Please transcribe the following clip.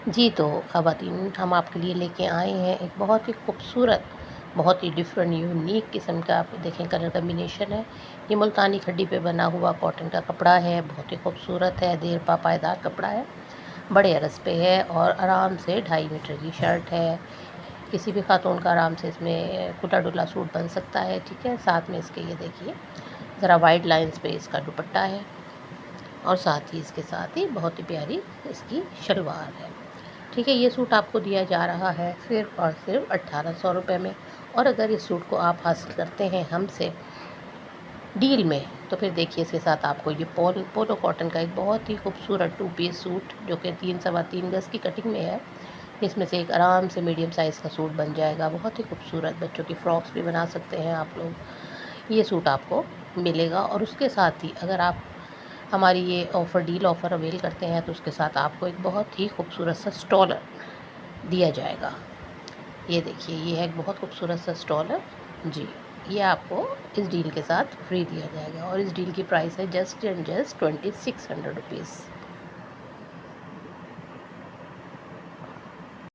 जी, तो ख़वातीन हम आपके लिए लेके आए हैं एक बहुत ही खूबसूरत, बहुत ही डिफरेंट यूनिक किस्म का आप देखें कलर कॉम्बिनेशन है। ये मुल्तानी खड्डी पे बना हुआ कॉटन का कपड़ा है, बहुत ही खूबसूरत है, देर पा पायदार कपड़ा है, बड़े अरज पे है और आराम से 2.5 मीटर की शर्ट है। किसी भी खातून का आराम से इसमें खुला-डुला सूट बन सकता है, ठीक है? साथ में इसके ये देखिए ज़रा वाइड लाइन्स पे इसका दुपट्टा है और साथ ही इसके साथ ही बहुत ही प्यारी इसकी शलवार है। ठीक है, ये सूट आपको दिया जा रहा है सिर्फ़ और सिर्फ़ 1800 रुपये में। और अगर इस सूट को आप हासिल करते हैं हमसे डील में, तो फिर देखिए इसके साथ आपको ये पोलो कॉटन का एक बहुत ही खूबसूरत 2 पीस सूट जो कि 3 सवा 3 गज़ की कटिंग में है, इसमें से एक आराम से मीडियम साइज़ का सूट बन जाएगा। बहुत ही खूबसूरत बच्चों की फ्रॉक्स भी बना सकते हैं आप लोग। ये सूट आपको मिलेगा और उसके साथ ही अगर आप हमारी ये डील ऑफ़र अवेल करते हैं तो उसके साथ आपको एक बहुत ही खूबसूरत सा स्टॉलर दिया जाएगा। ये देखिए ये है एक बहुत खूबसूरत सा स्टॉलर। जी, ये आपको इस डील के साथ फ्री दिया जाएगा और इस डील की प्राइस है जस्ट एंड जस्ट 2600 रुपीज़।